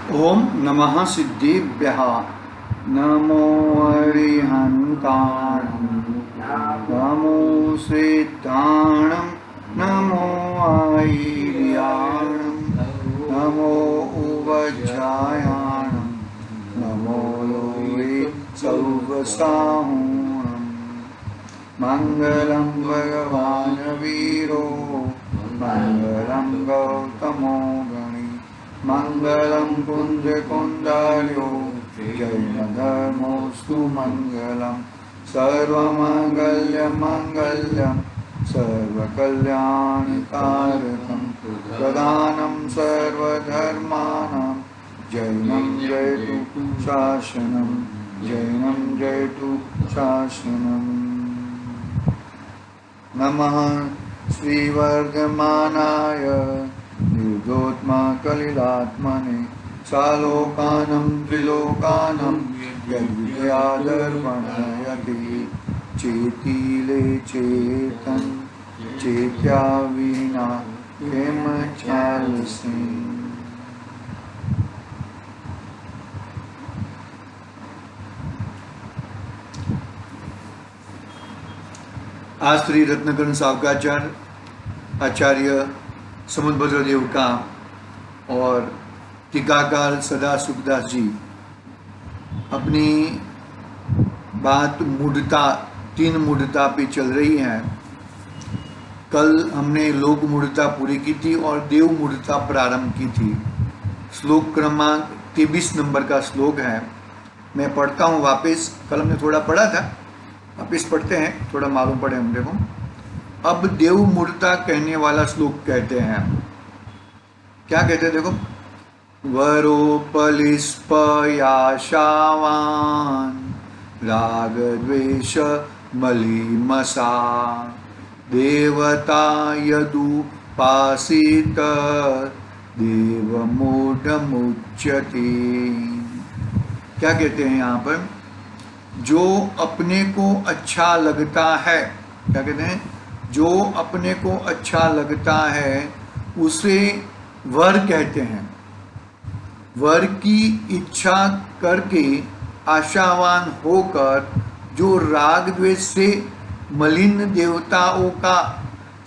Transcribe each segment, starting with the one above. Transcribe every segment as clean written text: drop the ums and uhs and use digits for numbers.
ओम नमः सिद्धिभ्यः नमो अरिहन्ताणं नमो सिद्धाणं नमो आयर्याणं नमो उवज्जायाणं नमो लोके सर्वसाहूणं मङ्गलं भगवान् वीरो मङ्गलं गौतमो गणी मङ्गलं कुञ्जकुण्डार्यो जैनधर्मोऽस्तु मङ्गलं सर्वमङ्गल्यमङ्गल्यं सर्वकल्याणकारकं प्रदानं सर्वधर्माणां जैनं जयतु शासनं जैनं जयतु शासनम् नमः श्रीवर्धमानाय निर्दोत्मा कलिलात्मने सालोकानं त्रिलोकानं यद्विद्यादर्पणयति चेतीले चेतन चेत्या विना किम चालसे। आज श्री रत्नकर्ण सावकाचार्य आचार्य समुद्रभद्र देव का और टीकाकार सदा सुखदास जी अपनी बात मूढ़ता तीन मूढ़ता पे चल रही है। कल हमने लोक मूढ़ता पूरी की थी और देव मूढ़ता प्रारंभ की थी। श्लोक क्रमांक 23 नंबर का श्लोक है। मैं पढ़ता हूँ वापस। कल हमने थोड़ा पढ़ा था, वापस पढ़ते हैं, थोड़ा मालूम पड़े हमने को। अब देव मूढ़ता कहने वाला श्लोक कहते हैं। क्या कहते हैं देखो। वरोपलिस्पयाशावान राग द्वेष मलीमसा देवता यदुपासित देवमूढ़मुच्यते। क्या कहते हैं यहाँ पर? जो अपने को अच्छा लगता है, क्या कहते हैं? जो अपने को अच्छा लगता है उसे वर कहते हैं। वर की इच्छा करके आशावान होकर जो राग द्वेष से मलिन देवताओं का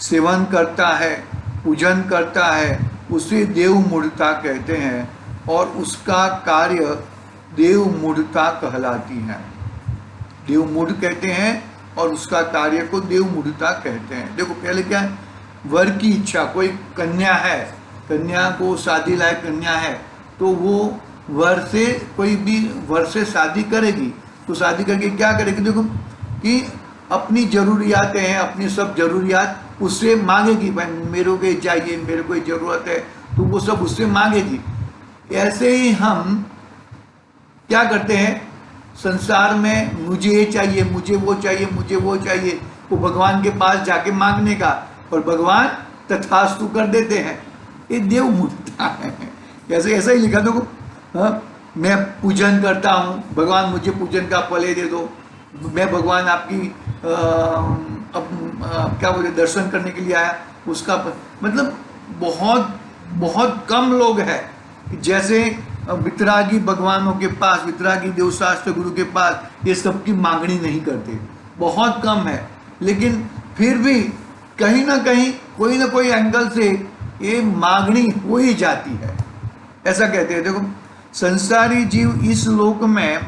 सेवन करता है, पूजन करता है, उसे देव मूढ़ता कहते हैं और उसका कार्य देव मूढ़ता कहलाती है। देव मूढ़ कहते हैं और उसका कार्य को देव मूढ़ता कहते हैं। देखो पहले क्या है? वर की इच्छा, कोई कन्या है, कन्या को शादी लायक कन्या है तो वो वर से, कोई भी वर से शादी करेगी तो शादी करके क्या करेगी? देखो कि अपनी जरूरियातें हैं, अपनी सब जरूरियात उससे मांगेगी। भाई मेरे को ये चाहिए, मेरे को ये जरूरत है, तो वो सब उससे मांगेगी। ऐसे ही हम क्या करते हैं संसार में? मुझे ये चाहिए, मुझे वो चाहिए, मुझे वो चाहिए, वो भगवान के पास जाके मांगने का, और भगवान तथास्तु कर देते हैं। ये देव मूढ़ता है। कैसे? ऐसा ही लिखा दो। हाँ, मैं पूजन करता हूँ, भगवान मुझे पूजन का फल दे दो। मैं भगवान आपकी क्या बोले दर्शन करने के लिए आया, उसका मतलब बहुत बहुत कम लोग हैं जैसे वितरागी भगवानों के पास, वितरागी देवशास्त्र गुरु के पास ये सब की मांगनी नहीं करते, बहुत कम है। लेकिन फिर भी कहीं ना कहीं कोई ना कोई एंगल से ये मांगनी हो ही जाती है। ऐसा कहते हैं। देखो संसारी जीव इस लोक में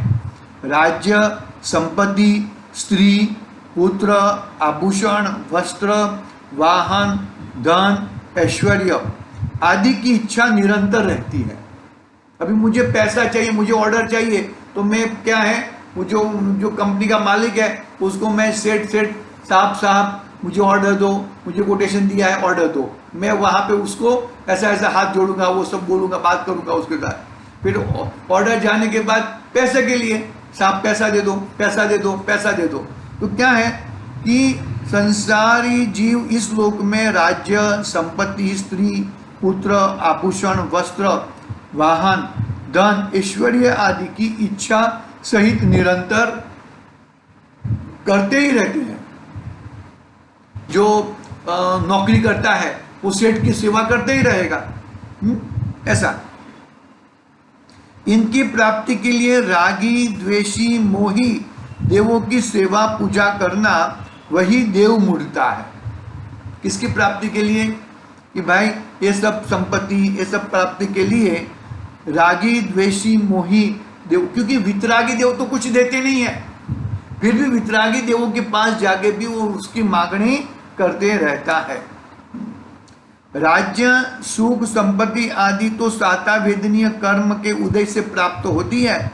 राज्य, संपत्ति, स्त्री, पुत्र, आभूषण, वस्त्र, वाहन, धन, ऐश्वर्य आदि की इच्छा निरंतर रहती है। अभी मुझे पैसा चाहिए, मुझे ऑर्डर चाहिए, तो मैं क्या है, वो जो कंपनी का मालिक है उसको मैं सेठ साहब मुझे ऑर्डर दो, मुझे कोटेशन दिया है, ऑर्डर दो। मैं वहाँ पे उसको ऐसा ऐसा हाथ जोड़ूंगा, वो सब बोलूंगा, बात करूंगा उसके साथ। फिर ऑर्डर जाने के बाद पैसे के लिए, साहब पैसा दे दो, पैसा दे दो, पैसा दे दो। तो क्या है कि संसारी जीव इस लोक में राज्य, संपत्ति, स्त्री, पुत्र, आभूषण, वस्त्र, वाहन, धन, ऐश्वर्य आदि की इच्छा सहित निरंतर करते ही रहते हैं। जो नौकरी करता है वो सेठ की सेवा करते ही रहेगा, ऐसा। इनकी प्राप्ति के लिए रागी द्वेषी मोही देवों की सेवा पूजा करना वही देव मूर्ता है। किसकी प्राप्ति के लिए? कि भाई ये सब संपत्ति, ये सब प्राप्ति के लिए रागी द्वेषी मोही देव, क्योंकि वितरागी देव तो कुछ देते नहीं है, फिर भी वितरागी देवों के पास जाके भी वो उसकी मांगनी करते रहता है। राज्य सुख संपत्ति आदि तो साता वेदनीय कर्म के उदय से प्राप्त होती है।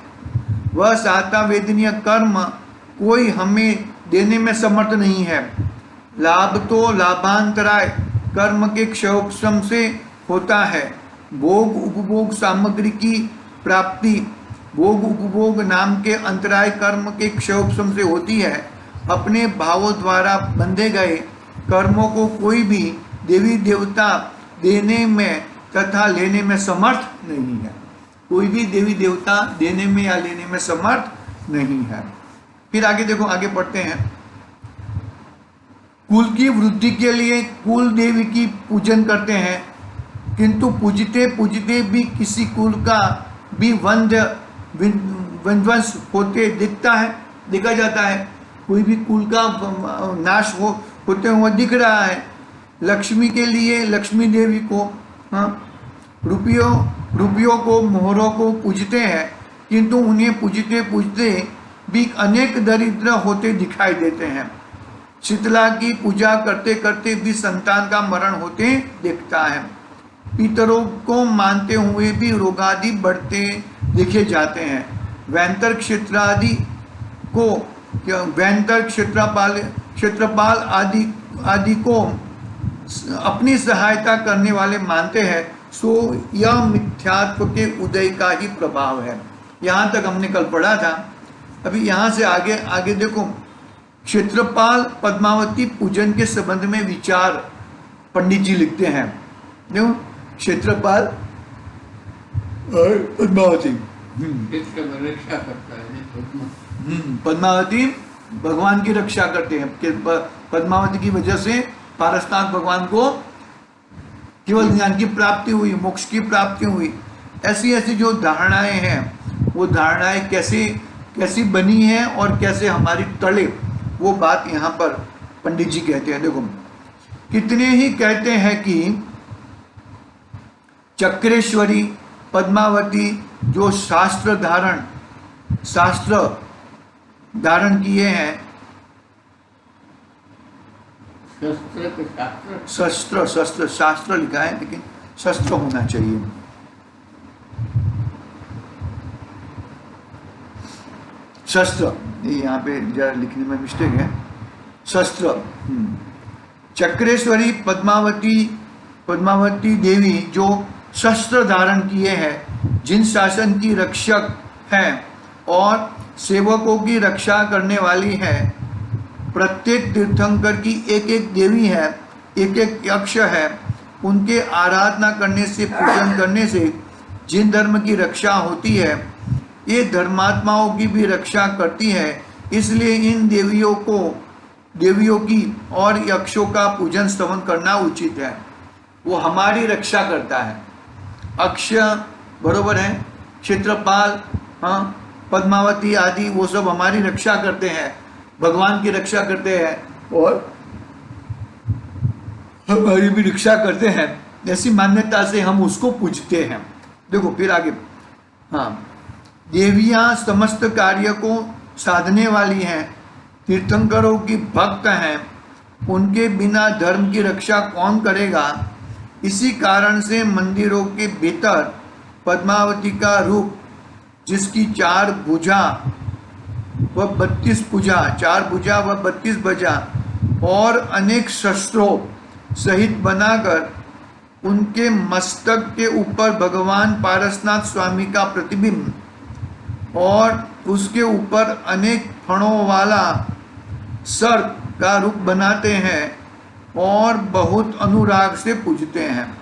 वह साता वेदनीय कर्म कोई हमें देने में समर्थ नहीं है। लाभ तो लाभांतराय कर्म के क्षयोपशम से होता है। भोग उपभोग सामग्री की प्राप्ति भोग उपभोग नाम के अंतराय कर्म के क्षयोपशम से होती है। अपने भावों द्वारा बंधे गए कर्मों को कोई भी देवी देवता देने में तथा लेने में समर्थ नहीं है। कोई भी देवी देवता देने में या लेने में समर्थ नहीं है। फिर आगे देखो, आगे पढ़ते हैं। कुल की वृद्धि के लिए कुल देवी की पूजन करते हैं, किंतु पूजते पूजते भी किसी कुल का भी विध्वंस होते देखा जाता है। कोई भी कुल का नाश होते हुए दिख रहा है। लक्ष्मी के लिए लक्ष्मी देवी को, रुपयों को मोहरों को पूजते हैं, किंतु उन्हें पूजते पूजते भी अनेक दरिद्र होते दिखाई देते हैं। शीतला की पूजा करते करते भी संतान का मरण होते दिखता है। पितरों को मानते हुए भी रोगादि बढ़ते देखे जाते हैं। वैंतर क्षेत्रपाल आदि को अपनी सहायता करने वाले मानते हैं। सो यह मिथ्यात्व के उदय का ही प्रभाव है। यहाँ तक हमने कल पढ़ा था। अभी यहाँ से आगे देखो, क्षेत्रपाल पद्मावती पूजन के संबंध में विचार पंडित जी लिखते हैं। देखो, क्षेत्रपाल और पद्मावती, पद्मावती भगवान की रक्षा करते हैं। पद्मावती की वजह से पारसनाथ भगवान को केवल ज्ञान की प्राप्ति हुई, मोक्ष की प्राप्ति हुई। ऐसी ऐसी जो धारणाएं हैं, वो धारणाएं कैसी बनी है और कैसे हमारी टले, वो बात यहाँ पर पंडित जी कहते हैं। देखो, कितने ही कहते हैं कि चक्रेश्वरी पद्मावती जो शास्त्र धारण किए हैं, शास्त्र लिखा है लेकिन शस्त्र होना चाहिए। शस्त्र, यहाँ पे जरा लिखने में मिस्टेक है। शस्त्र, चक्रेश्वरी पद्मावती देवी जो शस्त्र धारण किए हैं, जिन शासन की रक्षक हैं और सेवकों की रक्षा करने वाली है। प्रत्येक तीर्थंकर की एक एक देवी है, एक एक यक्ष है। उनके आराधना करने से, पूजन करने से जिन धर्म की रक्षा होती है, ये धर्मात्माओं की भी रक्षा करती है। इसलिए इन देवियों की और यक्षों का पूजन स्तवन करना उचित है। वो हमारी रक्षा करता है। अक्ष बरोबर है, क्षेत्रपाल, पद्मावती आदि वो सब हमारी रक्षा करते हैं, भगवान की रक्षा करते हैं और हमारी भी रक्षा करते हैं। ऐसी मान्यता से हम उसको पूजते हैं। देखो फिर आगे, देवियां समस्त कार्य को साधने वाली हैं, तीर्थंकरों की भक्त हैं। उनके बिना धर्म की रक्षा कौन करेगा? इसी कारण से मंदिरों के भीतर पद्मावती का रूप, जिसकी 4 भुजा व 32 भुजा, 4 भुजा व 32 भुजा और अनेक शस्त्रों सहित बनाकर उनके मस्तक के ऊपर भगवान पारसनाथ स्वामी का प्रतिबिंब और उसके ऊपर अनेक फणों वाला सर्प का रूप बनाते हैं और बहुत अनुराग से पूजते हैं।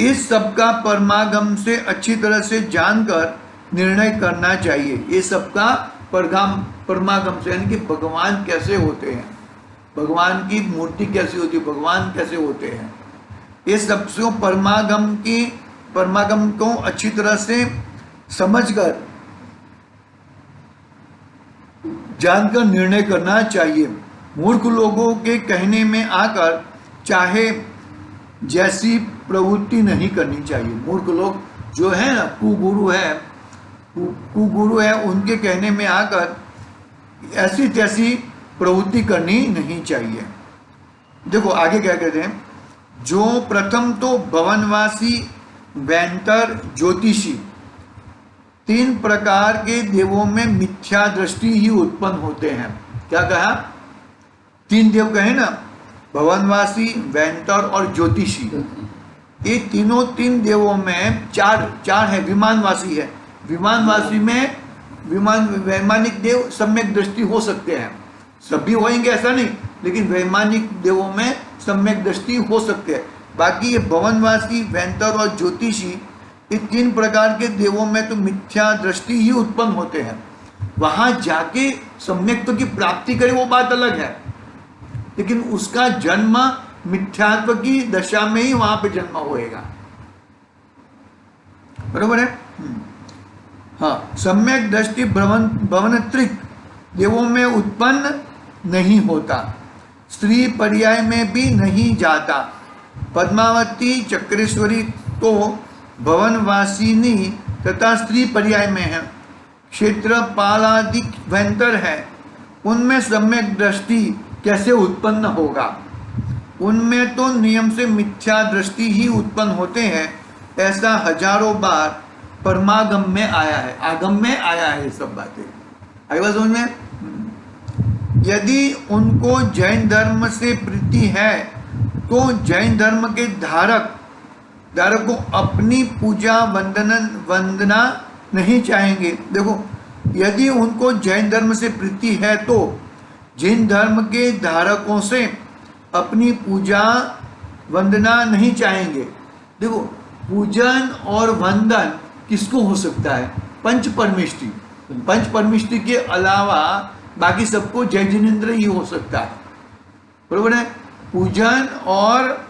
इस सब का परमागम से अच्छी तरह से जानकर निर्णय करना चाहिए। ये सबका परमागम से, यानी कि भगवान कैसे होते हैं, भगवान की मूर्ति कैसी होती है, भगवान कैसे होते हैं, ये सबसे परमागम की परमागम को अच्छी तरह से समझकर जानकर निर्णय करना चाहिए। मूर्ख लोगों के कहने में आकर चाहे जैसी प्रवृत्ति नहीं करनी चाहिए। मूर्ख लोग जो है ना, कुगुरु है, उनके कहने में आकर ऐसी तैसी प्रवृत्ति करनी नहीं चाहिए। देखो आगे क्या कहते हैं, जो प्रथम तो भवनवासी, वैंतर, ज्योतिषी, 3 प्रकार के देवों में मिथ्या दृष्टि ही उत्पन्न होते हैं। क्या कहा? 3 देव कहे ना, भवनवासी, वैंतर और ज्योतिषी। ये तीनों 3 देवों में चार है। विमानवासी है, विमानवासी में वैमानिक देव सम्यक दृष्टि हो सकते हैं, सभी होंगे ऐसा नहीं, लेकिन वैमानिक देवों में सम्यक दृष्टि हो सकते हैं। बाकी ये भवनवासी, वैंतर और ज्योतिषी, ये 3 प्रकार के देवों में तो मिथ्या दृष्टि ही उत्पन्न होते हैं। वहां जाके सम्यक्त्व की प्राप्ति करे वो बात अलग है, लेकिन उसका जन्म मिथ्यात्व की दशा में ही वहां पे जन्म होएगा। बरोबर है? हाँ, सम्यक दृष्टि भवनत्रिक देवों में उत्पन्न नहीं होता, स्त्री पर्याय में भी नहीं जाता। पद्मावती, चक्रेश्वरी तो भवनवासिनी तथा स्त्री पर्याय में है। क्षेत्रपालादि वैंतर है, उनमें सम्यक दृष्टि कैसे उत्पन्न होगा? उनमें तो नियम से मिथ्या दृष्टि ही उत्पन्न होते हैं। ऐसा हजारों बार परमागम में आया है, आगम में आया है। ये सब बातें आई बात समझ में? यदि उनको जैन धर्म से प्रीति है तो जैन धर्म के धारक को अपनी पूजा वंदना नहीं चाहेंगे। देखो, यदि उनको जैन धर्म से प्रीति है तो जैन धर्म के धारकों से अपनी पूजा वंदना नहीं चाहेंगे। देखो, पूजन और वंदन किसको हो सकता है? पंच परमेष्टि। पंच परमेष्टि के अलावा बाकी सबको जय जिनेन्द्र ही हो सकता है। बरोबर है? पूजन और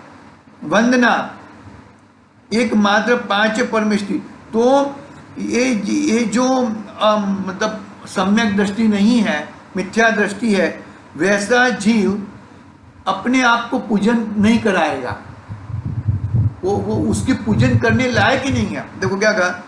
वंदना एकमात्र 5 परमेष्टि। तो ये जो मतलब सम्यक दृष्टि नहीं है, मिथ्या दृष्टि है, वैसा जीव अपने आप को पूजन नहीं कराएगा। वो उसकी पूजन करने लायक ही नहीं है। देखो क्या कहा,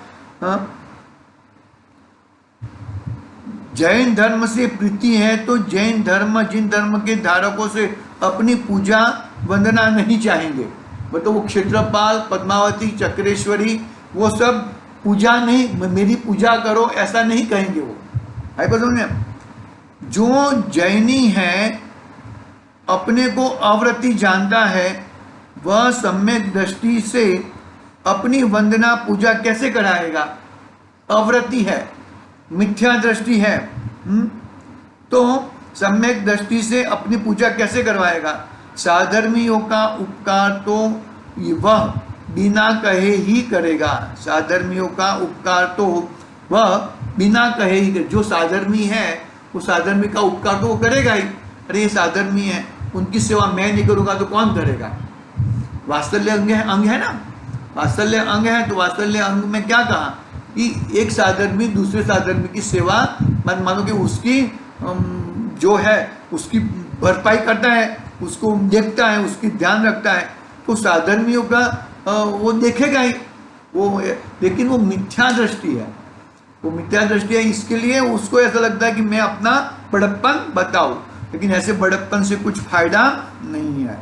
जैन धर्म से प्रीति है तो जैन धर्म जिन धर्म के धारकों से अपनी पूजा वंदना नहीं चाहेंगे। मतलब वो क्षेत्रपाल, पद्मावती, चक्रेश्वरी, वो सब पूजा नहीं, मेरी पूजा करो ऐसा नहीं कहेंगे वो। आई बात समझ में? जो जैनी है, अपने को अव्रती जानता है, वह सम्यक दृष्टि से अपनी वंदना पूजा कैसे कराएगा? अव्रती है, मिथ्या दृष्टि है, तो सम्यक दृष्टि से अपनी पूजा कैसे करवाएगा? साधर्मियों का उपकार तो वह बिना कहे ही करेगा। साधर्मियों का उपकार तो वह बिना कहे ही करेगा। जो साधर्मी है वो साधर्मी का उपकार तो वो करेगा ही। अरे ये साधर्मी है, उनकी सेवा मैं नहीं करूँगा तो कौन करेगा? वात्सल्य अंग है ना, वात्सल्य अंग है। तो वात्सल्य अंग में क्या कहा कि एक साधर्मी दूसरे साधर्मी की सेवा, मानो कि उसकी जो है उसकी भरपाई करता है, उसको देखता है, उसकी ध्यान रखता है, तो साधर्मियों का वो देखेगा ही वो। लेकिन वो मिथ्या दृष्टि है, वो मिथ्या दृष्टि है। इसके लिए उसको ऐसा लगता है कि मैं अपना बड़प्पन बताऊं, लेकिन ऐसे बड़प्पन से कुछ फायदा नहीं है।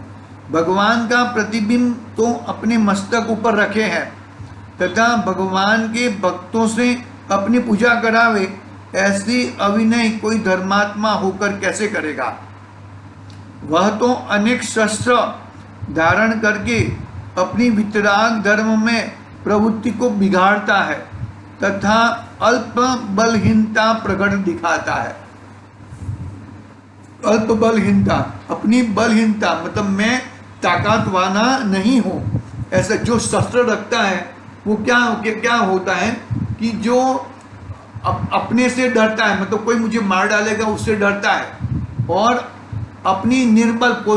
भगवान का प्रतिबिंब तो अपने मस्तक ऊपर रखे हैं तथा भगवान के भक्तों से अपनी पूजा करावे, ऐसी अविनय कोई धर्मात्मा होकर कैसे करेगा? वह तो अनेक शस्त्र धारण करके अपनी वितराग धर्म में प्रवृत्ति को बिगाड़ता है तथा अल्प बलहीनता प्रकट दिखाता है। अल्प बलहीनता, अपनी बलहीनता मतलब मैं ताकतवाना नहीं हूँ, ऐसा जो शस्त्र रखता है वो क्या होता है कि जो अपने से डरता है, मतलब कोई मुझे मार डालेगा उससे डरता है, और अपनी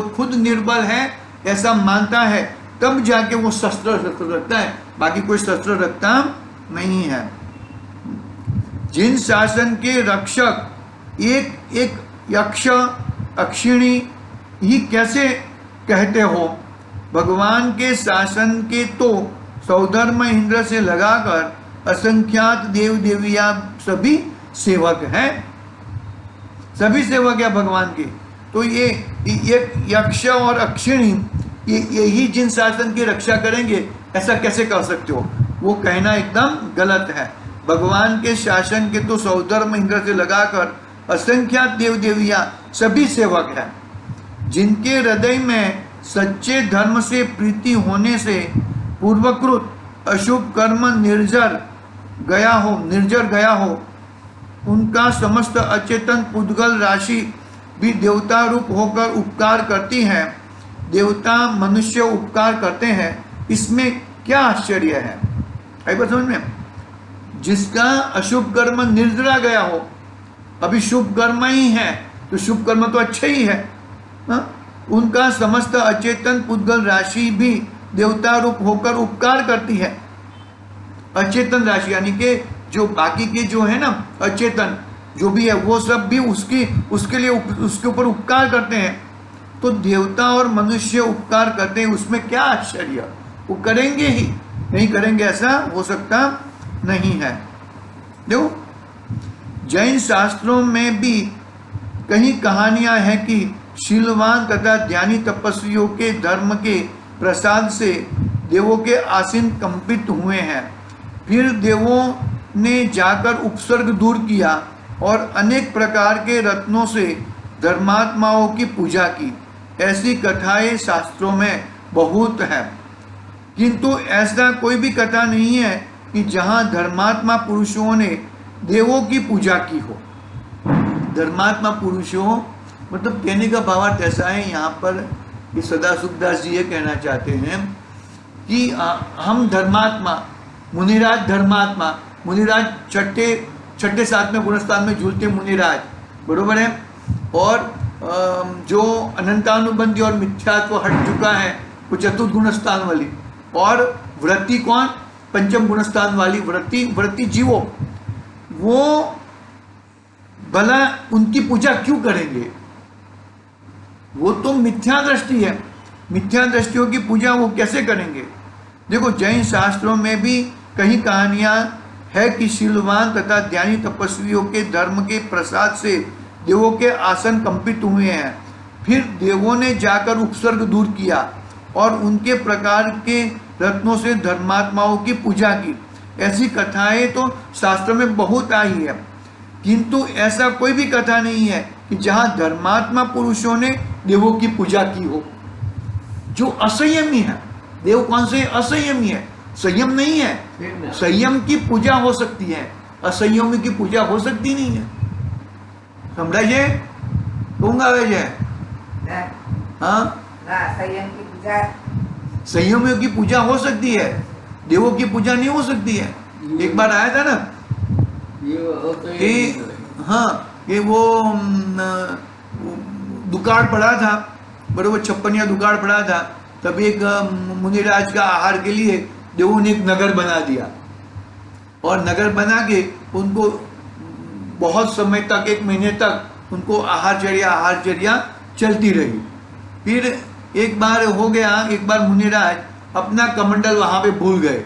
खुद निर्बल है ऐसा मानता है, तब जाके वो शस्त्र रखता है। बाकी कोई शस्त्र रखता नहीं है। जिन शासन के रक्षक एक एक यक्ष अक्षिणी ही कैसे कहते हो, भगवान के शासन के तो सौधर्म इंद्र से लगाकर असंख्यात देव देवियां सभी सेवक हैं, सभी सेवक है भगवान के। तो ये यक्ष और अक्षिणी यही जिन शासन की रक्षा करेंगे, ऐसा कैसे कर सकते हो? वो कहना एकदम गलत है। भगवान के शासन के तो सौधर्म इंद्र से लगाकर असंख्यात देव देवियां सभी सेवक हैं, जिनके हृदय में सच्चे धर्म से प्रीति होने से पूर्वकृत अशुभ कर्म निर्जर गया हो, उनका समस्त अचेतन पुद्गल राशि भी देवता रूप होकर उपकार करती है, देवता मनुष्य उपकार करते हैं, इसमें क्या आश्चर्य है? आई बात समझ में? जिसका अशुभ कर्म निर्जरा गया हो, अभी शुभ कर्म ही है तो शुभ कर्म तो अच्छे ही है, उनका समस्त अचेतन पुद्गल राशि भी देवता रूप होकर उपकार करती है। अचेतन राशि यानी कि जो बाकी के जो है ना अचेतन जो भी है, वो सब भी उसके लिए उसके ऊपर उपकार करते हैं। तो देवता और मनुष्य उपकार करते हैं, उसमें क्या आश्चर्य? वो करेंगे ही, नहीं करेंगे ऐसा हो सकता नहीं है। देखो जैन शास्त्रों में भी कई कहानियां हैं कि शीलवान तथा ध्यानी तपस्वियों के धर्म के प्रसाद से देवों के आसीन कंपित हुए हैं, फिर देवों ने जाकर उपसर्ग दूर किया और अनेक प्रकार के रत्नों से धर्मात्माओं की पूजा की। ऐसी कथाएं शास्त्रों में बहुत है, किंतु ऐसा कोई भी कथा नहीं है कि जहां धर्मात्मा पुरुषों ने देवों की पूजा की हो। धर्मात्मा पुरुषों मतलब कहने का भावार्थ ऐसा है, यहाँ पर ये सदाशिवदास जी ये कहना चाहते हैं कि हम धर्मात्मा, मुनिराज धर्मात्मा, मुनिराज छठे सातवें गुणस्थान में झूलते मुनिराज, बरोबर है। और जो अनंतानुबंधी और मिथ्यात्व हट चुका है वो चतुर्थ गुणस्थान वाली, और वृत्ति कौन? पंचम गुणस्थान वाली वृत्ति जीवो, वो भला उनकी पूजा क्यों करेंगे? वो तो मिथ्या दृष्टि है, मिथ्या दृष्टियों की पूजा वो कैसे करेंगे? देखो जैन शास्त्रों में भी कई कहानियां है कि शीलवान तथा ध्यानी तपस्वियों के धर्म के प्रसाद से देवों के आसन कंपित हुए हैं, फिर देवों ने जाकर उपसर्ग दूर किया और उनके प्रकार के रत्नों से धर्मात्माओं की पूजा की। ऐसी कथाएं तो शास्त्र में बहुत आई है, किंतु ऐसा कोई भी कथा नहीं है कि जहां धर्मात्मा पुरुषों ने देवों की पूजा की हो। जो असंयमी है, देव कौन से? असंयमी है, संयम नहीं है। संयम की पूजा हो सकती है, असंयमी की पूजा हो सकती नहीं है। समझा ये? कहूंगा वैसे हाँ, संयमियों की पूजा हो सकती है, देवों की पूजा नहीं हो सकती है। एक बार आया था ना कि हाँ, कि वो दुकाड़ पड़ा था, बरोबर 56 दुकाड़ पड़ा था, तब एक मुनिराज का आहार के लिए देवों ने एक नगर बना दिया, और नगर बना के उनको बहुत समय तक, 1 महीने तक उनको आहारचर्या चलती रही। फिर एक बार हो गया, एक बार मुनिराज अपना कमंडल वहां पे भूल गए,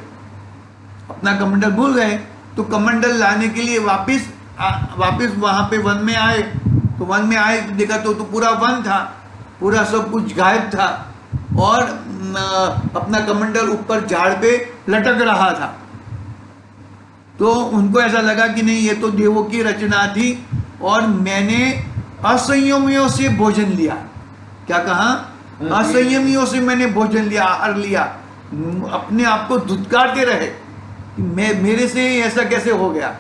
अपना कमंडल भूल गए, तो कमंडल लाने के लिए वापिस वहां पे वन में आए। तो वन में आए तो देखा तो पूरा वन था, पूरा सब कुछ गायब था, और अपना कमंडल ऊपर झाड़ पे लटक रहा था। तो उनको ऐसा लगा कि नहीं, ये तो देवों की रचना थी और मैंने असंयमियों से भोजन लिया। क्या कहा? असंयमियों से मैंने भोजन लिया, आहार लिया। अपने आप को धुतकारते रहे कि मेरे से ऐसा कैसे हो गया,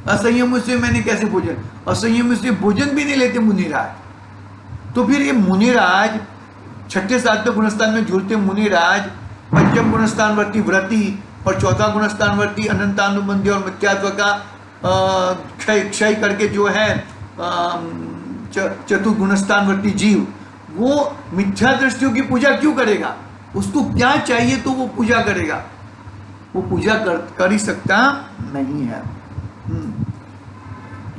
असंयम से मैंने कैसे भोजन, असंयम से भोजन भी नहीं लेते मुनिराज। तो फिर ये मुनिराज छठे सातवें गुणस्थान में झूलते मुनिराज, पंचम गुणस्थानवर्ती व्रति और चौथा गुणस्थानवर्ती अनंतानुबंधी और मिथ्यात्व का क्षय करके जो है चतुर्थ गुणस्थानवर्ती जीव, वो मिथ्या दृष्टियों की पूजा क्यों करेगा? उसको क्या चाहिए तो वो पूजा करेगा। वो पूजा कर ही सकता नहीं है।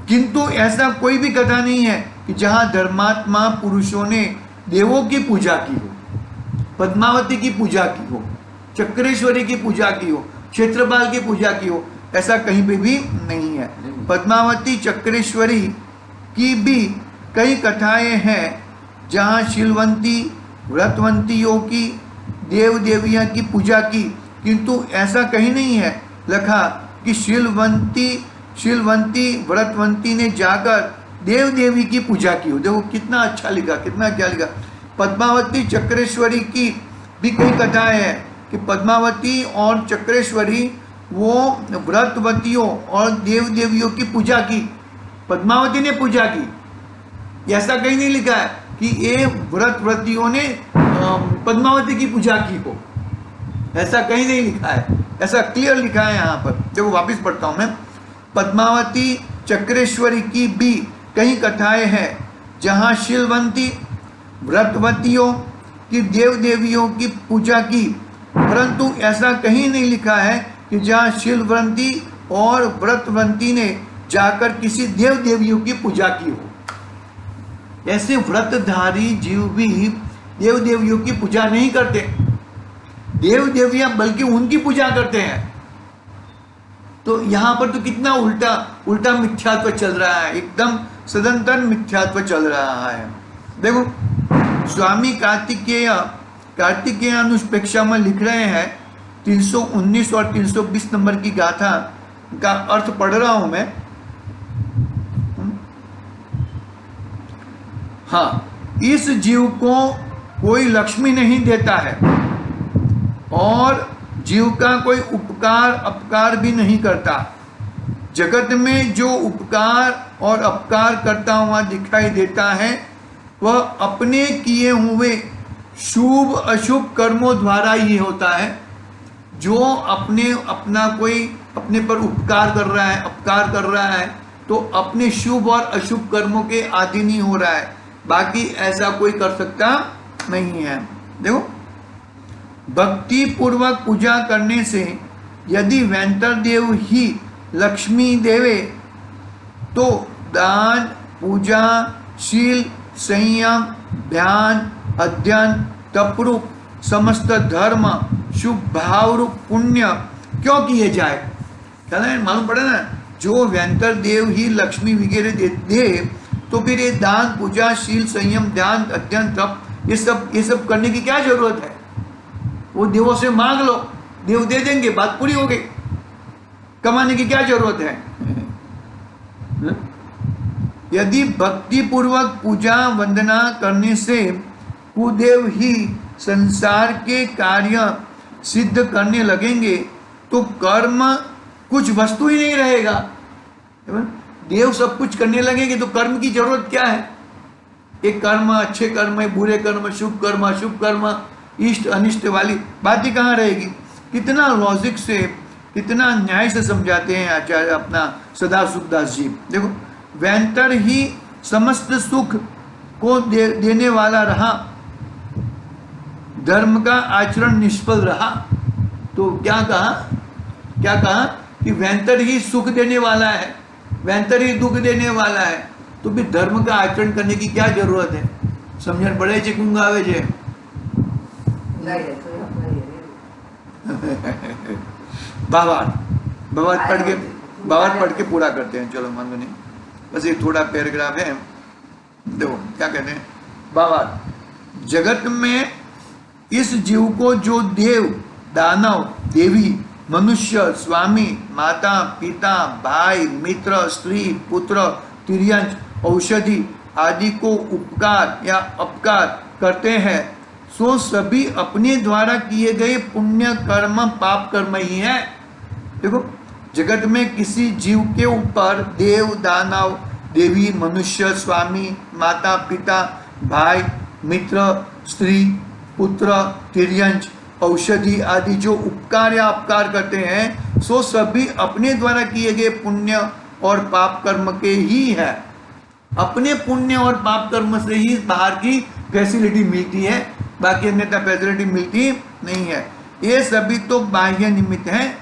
किंतु ऐसा कोई भी कथा नहीं है कि जहां धर्मात्मा पुरुषों ने देवों की पूजा की हो, पद्मावती की पूजा की हो, चक्रेश्वरी की पूजा की हो, क्षेत्रपाल की पूजा की हो, ऐसा कहीं पे भी नहीं है। पद्मावती चक्रेश्वरी की भी कई कथाएं हैं जहां शीलवंती व्रतवंतियों की देव देवियां की पूजा की, किंतु ऐसा कहीं नहीं है लिखा कि शीलवंती व्रतवंती ने जाकर देव देवी की पूजा की हो। देखो कितना अच्छा लिखा, कितना क्या लिखा। पद्मावती चक्रेश्वरी की भी कई कथाएं हैं कि पद्मावती और चक्रेश्वरी वो व्रतवतियों और देव देवियों की पूजा की, पद्मावती ने पूजा की। ऐसा कहीं नहीं लिखा है कि ये व्रतवतियों ने पद्मावती की पूजा की हो, ऐसा कहीं नहीं लिखा है। ऐसा क्लियर लिखा है यहाँ पर। देखो वापस पढ़ता हूँ मैं। पद्मावती चक्रेश्वरी की भी कई कथाएं हैं जहाँ शीलवंती व्रतवतियों की देव देवियों की पूजा की, परंतु ऐसा कहीं नहीं लिखा है कि जहाँ शीलवंती और व्रतवंती ने जाकर किसी देव देवियों की पूजा की हो। ऐसे व्रतधारी जीव भी देव देवियों की पूजा नहीं करते, देव देवियां बल्कि उनकी पूजा करते हैं। तो यहाँ पर तो कितना उल्टा मिथ्यात्व चल रहा है, एकदम सदंतर मिथ्यात्व चल रहा है। देखो स्वामी कार्तिकेय अनुष्पेक्षा में लिख रहे हैं 319 और 320 नंबर की गाथा का अर्थ पढ़ रहा हूं मैं। हाँ, इस जीव को कोई लक्ष्मी नहीं देता है और जीव का कोई उपकार अपकार भी नहीं करता। जगत में जो उपकार और अपकार करता हुआ दिखाई देता है वह अपने किए हुए शुभ अशुभ कर्मों द्वारा ही होता है। जो अपना कोई अपने पर उपकार कर रहा है, अपकार कर रहा है, तो अपने शुभ और अशुभ कर्मों के अधीन ही हो रहा है, बाकी ऐसा कोई कर सकता नहीं है। देखो भक्ति पूर्वक पूजा करने से यदि वेंकटदेव ही लक्ष्मी देवे तो दान पूजा शील संयम ध्यान अध्ययन तपरूप समस्त धर्म शुभ भाव रूप पुण्य क्यों किए जाए। कहना मालूम पड़े ना, जो वेंकटदेव ही लक्ष्मी वगैरह दे तो फिर ये दान पूजा शील संयम ध्यान अध्ययन तप ये सब करने की क्या जरूरत है। वो देवों से मांग लो, देव दे देंगे, बात पूरी हो गई। कमाने की क्या जरूरत है। यदि भक्ति पूर्वक पूजा वंदना करने से कुदेव ही संसार के कार्य सिद्ध करने लगेंगे तो कर्म कुछ वस्तु ही नहीं रहेगा। देव सब कुछ करने लगेंगे तो कर्म की जरूरत क्या है। एक कर्म अच्छे कर्म है, बुरे कर्म, शुभ कर्म अशुभ कर्म, इष्ट अनिष्ट वाली बात ही कहाँ रहेगी। कितना लॉजिक से कितना न्याय से समझाते हैं आचार्य अपना सदा सुखदास जी। देखो वेंतर ही समस्त सुख को देने वाला रहा, धर्म का आचरण निष्फल रहा। तो क्या कहा कि वेंतर ही सुख देने वाला है, वेंतर ही दुख देने वाला है, तो भी धर्म का आचरण करने की क्या जरूरत है। समझण पड़े छे कुंगावे छे। बाबा पढ़ के पूरा करते हैं। चलो मान नहीं, बस एक थोड़ा पैराग्राफ है। देखो क्या कहते हैं बाबा, जगत में इस जीव को जो देव दानव देवी मनुष्य स्वामी माता पिता भाई मित्र स्त्री पुत्र तिर्यंच औषधि आदि को उपकार या अपकार करते हैं, सो सभी अपने द्वारा किए गए पुण्य कर्म पाप कर्म ही है। देखो जगत में किसी जीव के ऊपर देव दानव देवी मनुष्य स्वामी माता पिता भाई मित्र स्त्री पुत्र तिर्यंच औषधि आदि जो उपकार या अपकार करते हैं, सो सभी अपने द्वारा किए गए पुण्य और पाप कर्म के ही है। अपने पुण्य और पाप कर्म से ही बाहर की फैसिलिटी मिलती है, बाकी अन्यथा फैसिलिटी मिलती नहीं है। ये सभी तो बाह्य निमित्त हैं,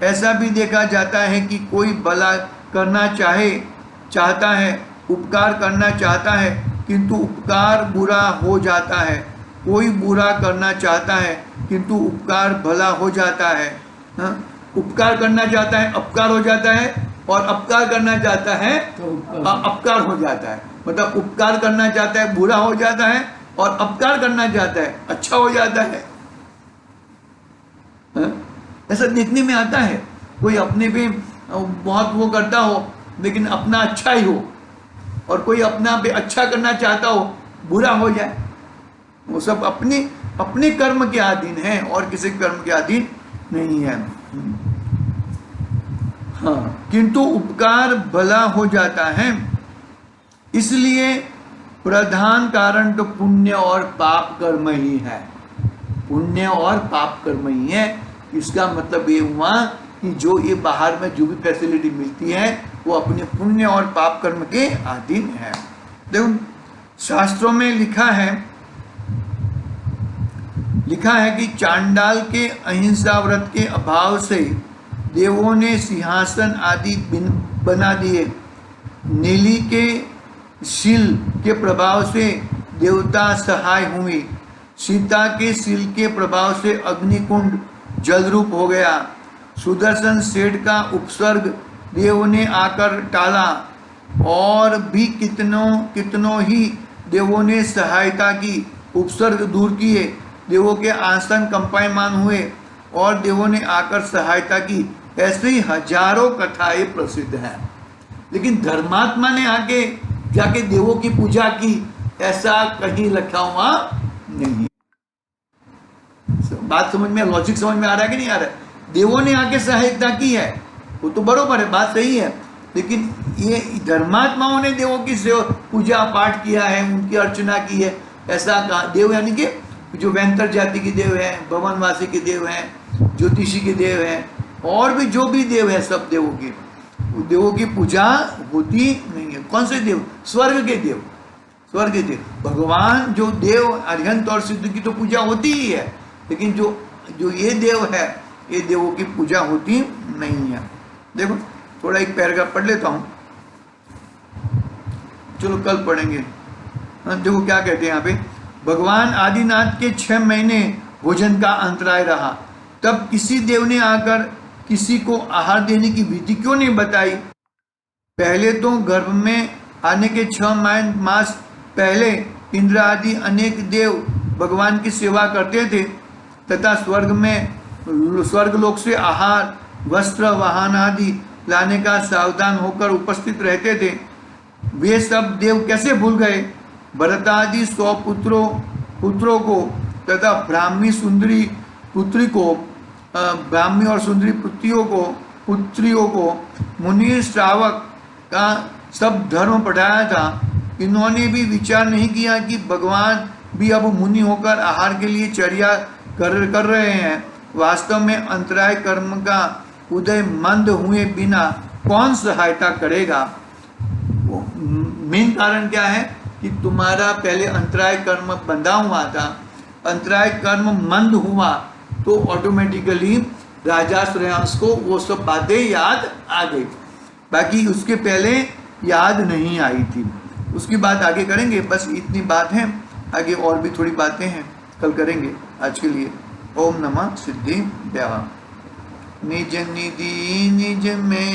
ऐसा भी देखा जाता है कि कोई भला करना चाहता है, उपकार करना चाहता है, किंतु उपकार बुरा हो जाता है। कोई बुरा करना चाहता है किंतु उपकार भला हो जाता है। हाँ? उपकार करना चाहता है अपकार हो जाता है, और अपकार करना चाहता है अपकार हो जाता है। मतलब उपकार करना चाहता है बुरा हो जाता है, और अपकार करना चाहता है अच्छा हो जाता है। हाँ? ऐसा देखने में आता है। कोई अपने पे बहुत वो करता हो लेकिन अपना अच्छा ही हो, और कोई अपना पे अच्छा करना चाहता हो बुरा हो जाए। वो सब अपने कर्म के अधीन है और किसी कर्म के अधीन नहीं है। हाँ, किंतु उपकार भला हो जाता है। इसलिए प्रधान कारण तो पुण्य और पाप कर्म ही है। पुण्य और पाप कर्म ही है। इसका मतलब ये हुआ कि जो ये बाहर में जो भी फैसिलिटी मिलती है वो अपने पुण्य और पाप कर्म के अधीन है। देखो शास्त्रों में लिखा है कि चांडाल के अहिंसा व्रत के अभाव से देवों ने सिंहासन आदि बना दिए। नीली के शील के प्रभाव से देवता सहाय हुए। सीता के शील के प्रभाव से अग्निकुंड जल रूप हो गया। सुदर्शन सेठ का उपसर्ग देव ने आकर टाला, और भी कितनों ही देवों ने सहायता की, उपसर्ग दूर किए। देवों के आसन कंपायमान हुए और देवों ने आकर सहायता की। ऐसे ही हजारों कथाएं प्रसिद्ध हैं। लेकिन धर्मात्मा ने आके जाके देवों की पूजा की, ऐसा कहीं लिखा हुआ नहीं। बात समझ में, लॉजिक समझ में आ रहा है कि नहीं आ रहा है? देवों ने आके सहायता की है, वो तो बरोबर है, बात सही है। लेकिन ये धर्मात्माओं ने देवों की पूजा पाठ किया है, उनकी अर्चना की है, ऐसा कहा। देव यानी कि जो वैंतर जाति के देव हैं, भवनवासी के देव हैं, ज्योतिषी के देव हैं, और भी जो भी देव है, सब देवों की पूजा होती नहीं है। कौन से देव? स्वर्ग के देव। स्वर्ग के देव भगवान जो देव अरिहंत और सिद्ध की तो पूजा होती ही है, लेकिन जो ये देव है, ये देवों की पूजा होती नहीं है। देखो थोड़ा एक पैराग्राफ पढ़ लेता हूं, चलो कल पढ़ेंगे। देखो क्या कहते हैं यहाँ पे। भगवान आदिनाथ के 6 महीने भोजन का अंतराय रहा, तब किसी देव ने आकर किसी को आहार देने की विधि क्यों नहीं बताई? पहले तो गर्भ में आने के 6 मास पहले इंद्र आदि अनेक देव भगवान की सेवा करते थे, तथा स्वर्गलोक से आहार, वस्त्र, वाहन आदि लाने का सावधान होकर उपस्थित रहते थे। वे सब देव कैसे भूल गए? भरत आदि 100 पुत्रों को तथा ब्राह्मी सुंदरी पुत्री को, ब्राह्मी और सुंदरी पुत्रियों को मुनि श्रावक का सब धर्म पढ़ाया था। इन्होंने भी विचार नहीं किया कि भगवान भी अब मुनि होकर आहार के लिए चर्या कर रहे हैं। वास्तव में अंतराय कर्म का उदय मंद हुए बिना कौन सहायता करेगा? मेन कारण क्या है कि तुम्हारा पहले अंतराय कर्म बंधा हुआ था, अंतराय कर्म मंद हुआ तो ऑटोमेटिकली राजा श्रेयांश को वो सब बातें याद आ गई, बाकी उसके पहले याद नहीं आई थी। उसकी बात आगे करेंगे, बस इतनी बात है। आगे और भी थोड़ी बातें हैं, कल करेंगे। आज के लिए ओम नमः सिद्धि देवा। निज निधि निज में